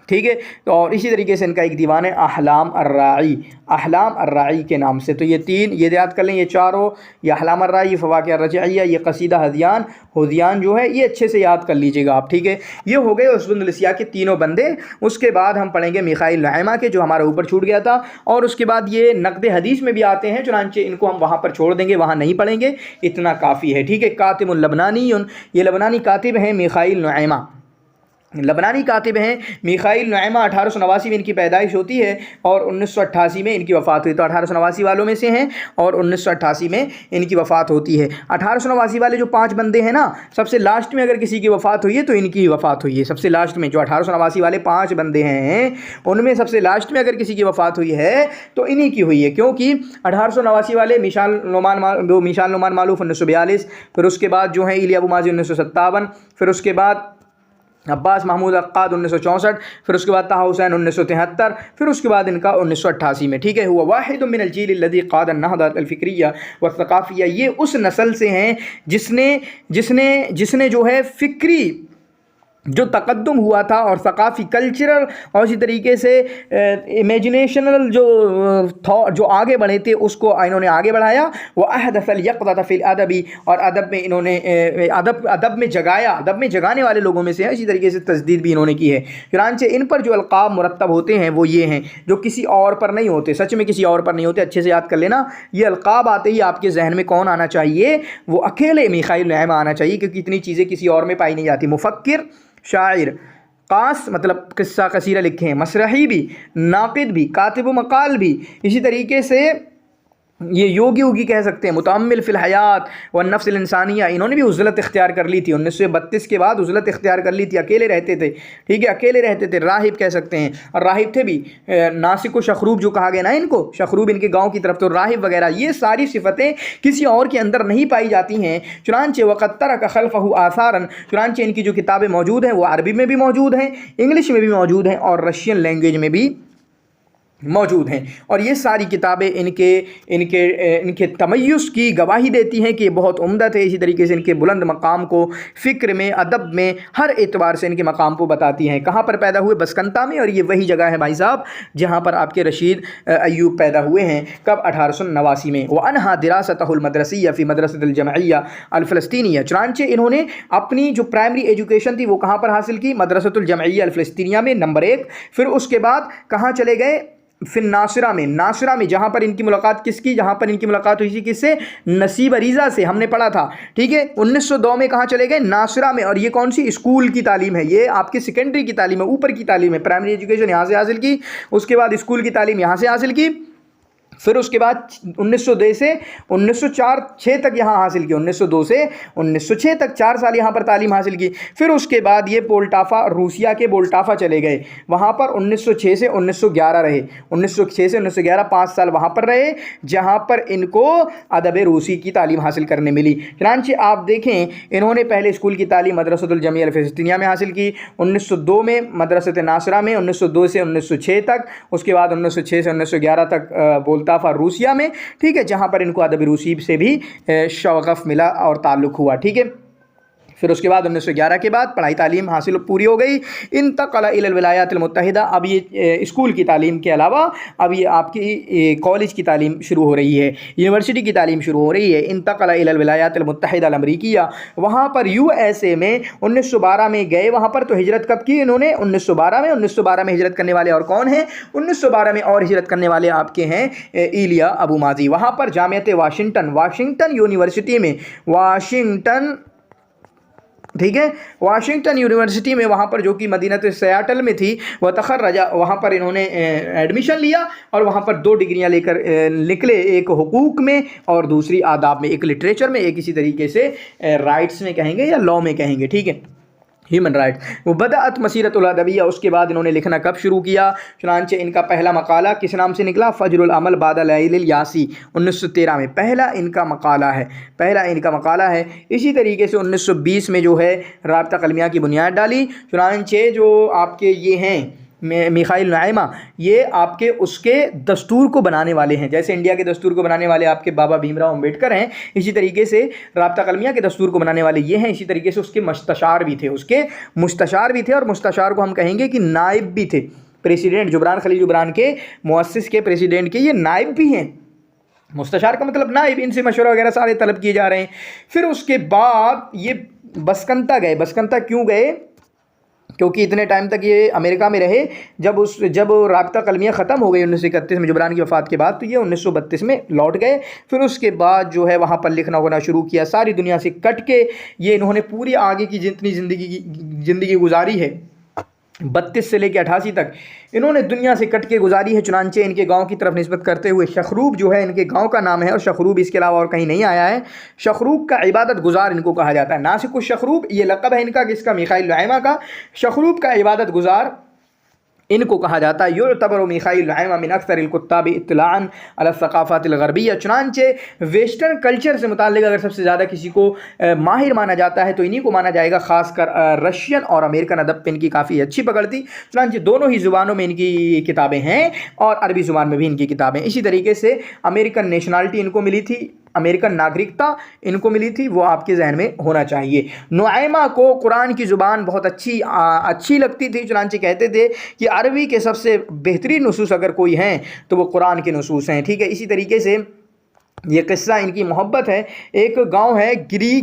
ठीक है। तो और इसी तरीके से इनका एक दीवान है अहलाम अर्राई के नाम से। तो ये 3 ये याद कर लें, ये चारों, ये अहलाम अर्राई, फ़वाक़िह रजइया, ये कसीदा हुदियान जो है, ये अच्छे से याद कर लीजिएगा आप, ठीक है। ये हो गए उसबा अंदलुसिया के तीनों बंदे। उसके बाद हम पढ़ेंगे मिखाइल नुऐमा के, जो हमारा ऊपर छूट गया था। और उसके बाद ये नक़द हदीस में भी आते हैं, चुनांचे इनको हम वहाँ पर छोड़ देंगे, वहाँ नहीं पढ़ेंगे, इतना काफ़ी है, ठीक है। कातिबुल लबनानीयुन, ये लबनानी कातिब हैं मिखाइल नुऐमा, लबनानी कातिब हैं मिखाइल नुऐमा। 1889 में इनकी पैदाइश होती है और 1988 में इनकी वफ़ात हुई। तो 1889 वालों में से हैं और 1988 में इनकी वफ़ात होती है। 1889 वाले जो 5 बंदे हैं ना, सबसे लास्ट में अगर किसी की वफ़ात हुई है तो इनकी वफ़ात हुई है। सबसे लास्ट में जो 1889 वाले 5 बंदे हैं, उनमें सबसे लास्ट में अगर किसी की वफ़ात हुई है तो इन्हीं की हुई है, क्योंकि 1889 वाले मिसाल नुमान मालूफ 1942, फिर उसके बाद जो है इलिया अबू माज़ी 1957, फिर उसके बाद अब्बास महमूद अक्काद 1964, फिर उसके बाद ताहा हुसैन 1973, फिर उसके बाद इनका 1988 में, ठीक है। हुआ वाहिद मिन अल-जील लज़ी क़ाद अन-नहदा अल-फ़िक्रिया व सक़ाफ़िया, ये उस नस्ल से हैं जिसने जो है फ़िक्री जो तक़द्दुम हुआ था और सक़ाफ़ी कल्चरल और इसी तरीके से इमेजिनेशनल जो आगे बढ़े थे उसको इन्होंने आगे बढ़ाया। वो अहदसल यक़ज़त फ़िल अदबी, और अदब में इन्होंने अदब में जगाया, अदब में जगाने वाले लोगों में से है। इसी तरीके से तजदीद भी इन्होंने की है। चुनांचे इन पर जो अलक़ाब मुरत्तब होते हैं वो ये हैं, जो किसी और पर नहीं होते, सच में किसी और पर नहीं होते। अच्छे से याद कर लेना, ये अलक़ाब आते ही आपके जहन में कौन आना चाहिए? वो अकेले मिखाइल नुऐमा आना चाहिए, क्योंकि इतनी चीज़ें किसी और में पाई नहीं जाती। मुफ़क्किर, शायर, कास मतलब किस्सा कसीरा लिखे हैं, मसरही भी, नाक़िद भी, कातिब व मकाल भी। इसी तरीके से ये योगी वोगी कह सकते हैं, मुतअम्मिल फ़िल हयात व नफ्सिल इंसानिया, इन्होंने भी उज़लत इख्तियार कर ली थी 1932 के बाद, उज़लत इख्तियार कर ली थी, अकेले रहते थे, ठीक है, अकेले रहते थे, राहिब कह सकते हैं, और राहिब थे भी, नासिक व शखरूब जो कहा गया ना इनको, शखरूब इनके गाँव की तरफ, तो राहिब वगैरह, ये सारी सिफ़तें किसी और के अंदर नहीं पाई जाती हैं। चुनांचे वक़द तरक खल्फ़हु आसारन, चुनांचे इनकी जो किताबें मौजूद हैं वो अरबी में भी मौजूद हैं, इंग्लिश में भी मौजूद हैं और रशियन लैंग्वेज में भी मौजूद हैं। और ये सारी किताबें इनके इनके इनके तमय्युज़ की गवाही देती हैं कि ये बहुत उम्दा थे। इसी तरीके से इनके बुलंद मकाम को फ़िक्र में, अदब में, हर एतबार से इनके मकाम को बताती हैं। कहाँ पर पैदा हुए? बसकंता में, और ये वही जगह है भाई साहब जहाँ पर आपके रशीद अय्यूब पैदा हुए हैं। कब? 1889 में। व अनहा दिरासतहुल मदरसिया फ़ी मदरसतुल जमइया अल फ़लस्तीनिया, चुनांचे इन्होंने अपनी जो प्राइमरी एजुकेशन थी वो कहाँ पर हासिल की? मदरसतुल जमइया अल फ़लस्तीनिया में, नंबर 1। फिर उसके बाद कहाँ चले गए? फिर नासिरा में, नासिरा में जहाँ पर इनकी मुलाकात किसकी? जहाँ पर इनकी मुलाकात हुई थी किससे? नसीब अरीज़ा से, हमने पढ़ा था, ठीक है। 1902 में कहाँ चले गए? नासिरा में। और ये कौन सी? स्कूल की तालीम है, ये आपकी सेकेंडरी की तालीम है, ऊपर की तालीम है। प्राइमरी एजुकेशन यहाँ से हासिल की, उसके बाद स्कूल की तालीम यहाँ से हासिल की, फिर उसके बाद 1902 से 1904-06 तक यहाँ हासिल की, 1902 से 1906 तक 4 साल यहाँ पर तालीम हासिल की। फिर उसके बाद ये पोल्टाफा, रूसिया के पोल्टाफा चले गए, वहाँ पर 1906 से 1911 रहे, 1906 से 1911 5 साल वहाँ पर रहे, जहाँ पर इनको अदब रूसी की तालीम हासिल करने मिली। चनांचे आप देखें इन्होंने पहले स्कूल की तालीम मदरसतुल जमिया अल फ़लस्तीनिया में हासिल की, 1902 में मदरसत नासिरा में, 1902 से 1906 तक, उसके बाद 1906 से 1911 तक बोलता रूसिया में, ठीक है, जहां पर इनको अदब रूसी से भी शौक़ मिला और ताल्लुक़ हुआ, ठीक है। फिर उसके बाद 1911 के बाद पढ़ाई तालीम हासिल पूरी हो गई। इंतक़ल इलल विलायातिल मुत्तहिदा, अब ये स्कूल की तालीम के अलावा अब ये आपकी कॉलेज की तालीम शुरू हो रही है, यूनिवर्सिटी की तालीम शुरू हो रही है। इंतक़ल इलल विलायातिल मुत्तहिदा अल अमरीकिया, वहाँ पर USA में 1912 में गए, वहाँ पर तो हिजरत कब की इन्होंने? 1912 में। 1912 में हिजरत करने वाले और कौन हैं? 1912 में और हिजरत करने वाले आपके हैं इलिया अबू माजी। वहाँ पर जामियत वाशिंगटन यूनिवर्सिटी में, वाशिंगटन, ठीक है, वाशिंगटन यूनिवर्सिटी में, वहाँ पर जो कि मदीनत सियाटल में थी, वह तखर्रजा, वहाँ पर इन्होंने एडमिशन लिया और वहाँ पर 2 डिग्रियाँ लेकर निकले, एक हुकूक में और दूसरी आदाब में, एक लिटरेचर में, एक इसी तरीके से राइट्स में कहेंगे या लॉ में कहेंगे, ठीक है, ह्यूमन राइट्स। वो बदअत मसीरतुल अदबिया, उसके बाद इन्होंने लिखना कब शुरू किया? चुनांचे इनका पहला मकाला किस नाम से निकला? फ़ज्रुल अमल बादा लैलिल यासी, 1913 में पहला इनका मकाला है, पहला इनका मकाला है। इसी तरीके से 1920 में जो है राबिता कलमिया की बुनियाद डाली। चुनांचे जो आपके ये हैं मिखाइल नाइमा, ये आपके उसके दस्तूर को बनाने वाले हैं, जैसे इंडिया के दस्तूर को बनाने वाले आपके बाबा भीमराव अम्बेडकर हैं, इसी तरीके से राबिता कलमिया के दस्तूर को बनाने वाले ये हैं। इसी तरीके से उसके मुस्तशार भी थे, उसके मुस्तशार भी थे, और मुस्तशार को हम कहेंगे कि नाइब भी थे। प्रेसिडेंट जुबरान खलील जुबरान के मुअस्सिस के प्रेसिडेंट के ये नाइब भी हैं। मुस्तशार का मतलब नाइब, इनसे मशवरा वगैरह सारे तलब किए जा रहे हैं। फिर उसके बाद ये बसकंता गए। बसकंता क्यों गए? क्योंकि इतने टाइम तक ये अमेरिका में रहे। जब राबिता कलमिया ख़त्म हो गई 1931 में जुबरान की वफ़ात के बाद, तो ये 1932 में लौट गए। फिर उसके बाद जो है वहाँ पर लिखना होना शुरू किया, सारी दुनिया से कट के। ये इन्होंने पूरी आगे की जितनी ज़िंदगी गुजारी है, 32 से लेकर 88 तक इन्होंने दुनिया से कट के गुजारी है। चुनांचे इनके गांव की तरफ निस्बत करते हुए शखरूब जो है इनके गांव का नाम है, और शखरूब इसके अलावा और कहीं नहीं आया है। शखरूब का इबादत गुजार इनको कहा जाता है। नासिक शखरूब ये लक़ब है इनका, किसका? मिखाइल नाइमा का। शखरूब का इबादत गुजार इनको कहा जाता है। युतबर मिखाइल नाइमा मिन अक्सरिल कुत्ताब इत्तिलाअन अला सक़ाफ़ातिल ग़रबिय्या, चुनांचे वेस्टर्न कल्चर से मुताल्लिक़ अगर सबसे ज़्यादा किसी को माहिर माना जाता है तो इन्हीं को माना जाएगा। ख़ासकर रशियन और अमेरिकन अदब पे इनकी काफ़ी अच्छी पकड़ थी। चुनांचे दोनों ही ज़ुबानों में इनकी किताबें हैं और अरबी ज़ुबान में भी इनकी किताबें। इसी तरीके से अमेरिकन नेशनलिटी इनको मिली थी, अमेरिकन नागरिकता इनको मिली थी, वो आपके जहन में होना चाहिए। नुआइमा को कुरान की ज़ुबान बहुत अच्छी लगती थी। चुनांचे कहते थे कि अरबी के सबसे बेहतरीन नुसूस अगर कोई हैं तो वो कुरान के नुसूस हैं, ठीक है। इसी तरीके से یہ قصہ ان کی محبت ہے۔ ایک گاؤں ہے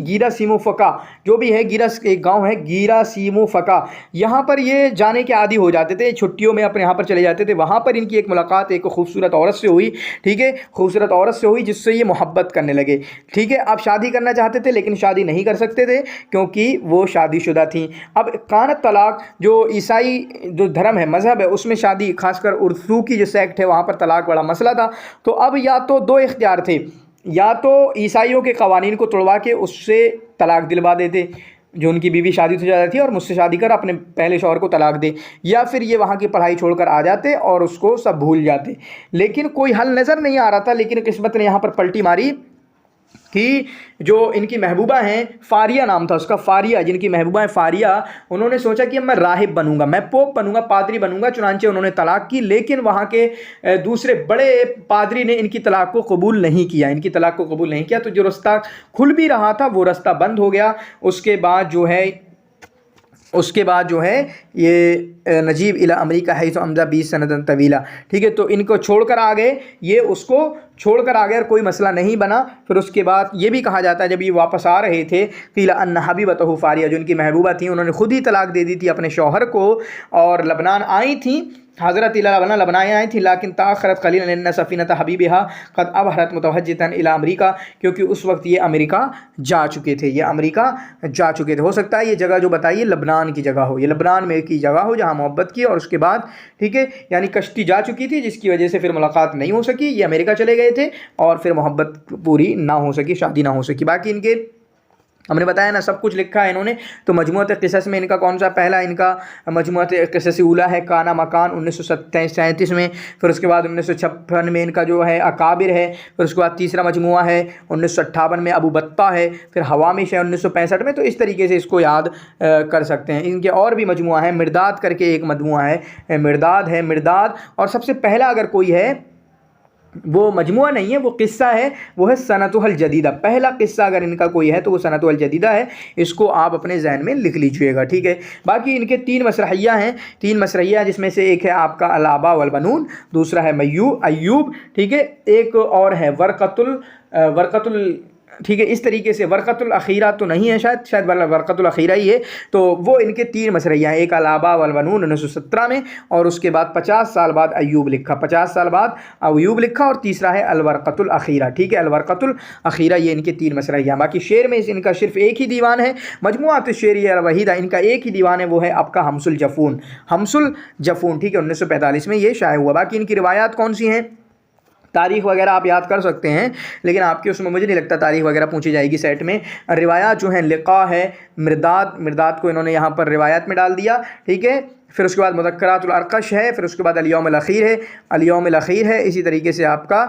گیرا سیمو فقا، جو بھی ہے ایک گاؤں ہے گیرا سیمو فقا، یہاں پر یہ جانے کے عادی ہو جاتے تھے، چھٹیوں میں اپنے یہاں پر چلے جاتے تھے۔ وہاں پر ان کی ایک ملاقات ایک خوبصورت عورت سے ہوئی، ٹھیک ہے، خوبصورت عورت سے ہوئی جس سے یہ محبت کرنے لگے، ٹھیک ہے۔ اب شادی کرنا چاہتے تھے لیکن شادی نہیں کر سکتے تھے کیونکہ وہ شادی شدہ تھیں۔ اب کانت طلاق، جو عیسائی جو دھرم ہے، مذہب ہے، اس میں شادی، خاص کر اردو کی جو سیکٹ ہے وہاں پر طلاق بڑا مسئلہ تھا۔ تو اب یا تو دو اختیار تھے، یا تو عیسائیوں کے قوانین کو توڑوا کے اس سے طلاق دلوا دیتے، جو ان کی بیوی شادی سے جاتی تھی، اور مجھ سے شادی کر اپنے پہلے شوہر کو طلاق دے، یا پھر یہ وہاں کی پڑھائی چھوڑ کر آ جاتے اور اس کو سب بھول جاتے۔ لیکن کوئی حل نظر نہیں آ رہا تھا، لیکن قسمت نے یہاں پر پلٹی ماری کہ جو ان کی محبوبہ ہیں، فاریہ نام تھا اس کا، فاریہ، جن کی محبوبہ ہیں فاریہ، انہوں نے سوچا کہ اب میں راہب بنوں گا، میں پوپ بنوں گا، پادری بنوں گا، چنانچہ انہوں نے طلاق کی۔ لیکن وہاں کے دوسرے بڑے پادری نے ان کی طلاق کو قبول نہیں کیا، ان کی طلاق کو قبول نہیں کیا، تو جو رستہ کھل بھی رہا تھا وہ رستہ بند ہو گیا۔ اس کے بعد جو ہے یہ نجیب الی امریکہ حیث امضی 20 سنۃ طویلہ، ٹھیک ہے، تو ان کو چھوڑ کر آ گئے، یہ اس کو چھوڑ کر آ گئے اور کوئی مسئلہ نہیں بنا۔ پھر اس کے بعد یہ بھی کہا جاتا ہے جب یہ واپس آ رہے تھے، قیل ان حبیبتہ فاریہ، جو ان کی محبوبہ تھیں، انہوں نے خود ہی طلاق دے دی تھی اپنے شوہر کو، اور لبنان آئی تھیں، حضرت لبنان آئی تھی، لیکن تاخرت قلیلا لان سفینۃ حبیبہا قد ابحرت متوجہۃ الی امریکہ، کیونکہ اس وقت یہ امریکہ جا چکے تھے، ہو سکتا ہے یہ جگہ جو بتائیے لبنان کی جگہ ہو، یہ لبنان میں کی جگہ ہو جہاں محبت کی، اور اس کے بعد ٹھیک ہے، یعنی کشتی جا چکی تھی جس کی وجہ سے پھر ملاقات نہیں ہو سکی، یہ امریکہ چلے گئے تھے اور پھر محبت پوری نہ ہو سکی، شادی نہ ہو سکی۔ باقی ان کے ہم نے بتایا نا سب کچھ لکھا ہے انہوں نے۔ تو مجموعۃ قصص میں ان کا کون سا پہلا، ان کا مجموعۃ قصص اولیٰ ہے کانا مکان 1937 میں، پھر اس کے بعد 1956 میں ان کا جو ہے اکابر ہے، پھر اس کے بعد تیسرا مجموعہ ہے 1958 میں ابو بطہ ہے، پھر حوامش ہے 1965 میں۔ تو اس طریقے سے اس کو یاد کر سکتے ہیں۔ ان کے اور بھی مجموعہ ہیں، مرداد کر کے ایک مجموعہ ہے، مرداد، اور سب سے پہلا اگر کوئی ہے، وہ مجموعہ نہیں ہے، وہ قصہ ہے، وہ ہے سنتہ الجدیدہ۔ پہلا قصہ اگر ان کا کوئی ہے تو وہ سنتہ الجدیدہ ہے، اس کو آپ اپنے ذہن میں لکھ لیجئے گا، ٹھیک ہے۔ باقی ان کے 3 مسرحیہ ہیں، 3 مسرحیہ، جس میں سے ایک ہے آپ کا الآباء والبنون، دوسرا ہے ایوب، ٹھیک ہے، ایک اور ہے ورقۃ ٹھیک ہے، اس طریقے سے ورقۃ الاخیرہ تو نہیں ہے، شاید ورقۃ الاخیرہ ہی ہے۔ تو وہ ان کے 3 مسرحیہ ہیں، ایک الآباء والبنون 1917 میں، اور اس کے بعد 50 سال بعد ایوب لکھا، اور تیسرا ہے الورقۃ الاخیرہ، ٹھیک ہے، الورقۃ الاخیرہ، یہ ان کے 3 مسرحیہ ہیں۔ باقی شعر میں ان کا صرف ایک ہی دیوان ہے، مجموعۃ الشعریہ الوحیدہ، ان کا ایک ہی دیوان ہے، وہ ہے آپ کا حمص الجفون، ٹھیک ہے، 1945 میں یہ شائع ہوا۔ باقی ان کی روایات کون سی ہیں، تاریخ وغیرہ آپ یاد کر سکتے ہیں، لیکن آپ کے اس میں مجھے نہیں لگتا تاریخ وغیرہ پوچھی جائے گی سیٹ میں۔ روایات جو ہیں لقاء ہے، مرداد کو انہوں نے یہاں پر روایات میں ڈال دیا، ٹھیک ہے۔ پھر اس کے بعد مذکرات الارقش ہے، پھر اس کے بعد الیوم الاخیر ہے، اسی طریقے سے آپ کا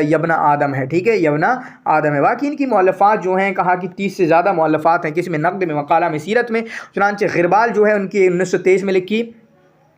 یبن آدم ہے، ٹھیک ہے، یبن آدم ہے۔ باقی ان کی مؤلفات جو ہیں، کہا کہ 30 سے زیادہ مؤلفات ہیں، کس میں، نقد میں، مقالہ میں، سیرت میں۔ چنانچہ غربال جو ہے ان کی 1923 میں لکھی،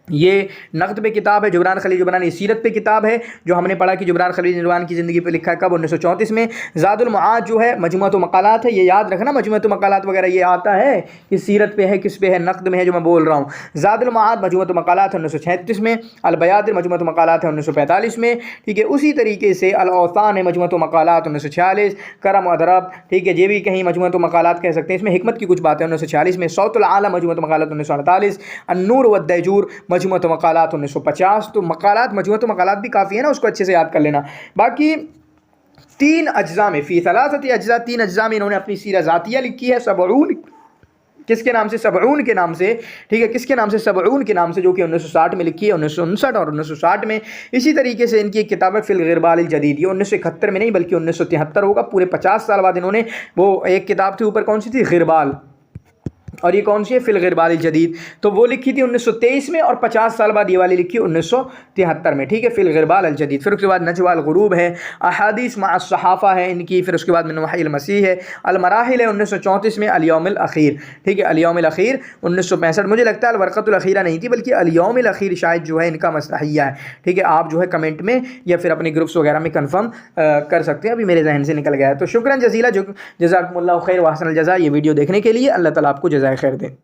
یہ نقد پہ کتاب ہے۔ جبران خلیل جبرانی سیرت پہ کتاب ہے، جو ہم نے پڑھا کہ جبران خلیل جبران کی زندگی پہ لکھا ہے، کب، 1934 میں۔ زاد المعاد جو ہے مجموعۃ مقالات ہے، یہ یاد رکھنا، مجموعۃ مقالات وغیرہ یہ آتا ہے کہ سیرت پہ ہے، کس پہ ہے، نقد میں ہے، جو میں بول رہا ہوں۔ زاد المعاد مجموعۃ مقالات ہے 1936 میں، البیادر مجموعۃ مقالات ہے 1945 میں، ٹھیک ہے۔ اسی طریقے سے الاوطان ہے مجموعۃ مقالات 1946، کرم و ادرب، ٹھیک ہے، یہ بھی کہیں مجموعۃ مقالات کہہ سکتے ہیں، اس میں حکمت کی کچھ باتیں 1946 میں۔ صوت العالم مجموعۃ مقالات 1948، النور والدیجور مجموعۃ مقالات 1950۔ تو مجموعۃ مقالات بھی کافی ہے نا، اس کو اچھے سے یاد کر لینا۔ باقی 3 اجزاء میں، فی 3 اجزاء، 3 اجزاء میں انہوں نے اپنی سیرہ ذاتیہ لکھی ہے، 70 کس کے نام سے، 70 کے نام سے، ٹھیک ہے، کس کے نام سے، 70 کے نام سے، جو کہ 1960 میں لکھی ہے، 1959 اور 1960 میں۔ اسی طریقے سے ان کی ایک کتاب ہے فی الغربال الجدید، یہ 1971 میں نہیں بلکہ 1973 ہوگا، پورے 50 سال بعد انہوں نے، وہ ایک کتاب تھی اوپر، کون سی تھی، غربال، اور یہ کون سی ہے، فی الغربال الجدید، تو وہ لکھی تھی 1923 میں، اور 50 سال بعد یہ والی لکھی 1973 میں، ٹھیک ہے، فی الغربال الجدید۔ پھر اس کے بعد نجوى الغروب ہے، احادیث مع الصحافہ ہے ان کی، پھر اس کے بعد من وحی المسیح ہے، المراحل ہے 1934 میں، الیوم الاخیر، ٹھیک ہے، الیوم الاخیر 1965۔ مجھے لگتا ہے الورقۃ الاخیرہ نہیں تھی بلکہ الیوم الاخیر شاید جو ہے ان کا مسرحیہ ہے، ٹھیک ہے، آپ جو ہے کمنٹ میں یا پھر اپنے گروپس وغیرہ میں کنفرم کر سکتے ہیں، ابھی میرے ذہن سے نکل گیا ہے۔ تو شکراً جزیلا، جزاکم اللہ خیر واحسن الجزاء، یہ ویڈیو دیکھنے کے لیے، اللہ تعالیٰ آپ کو جزائے خیر دے۔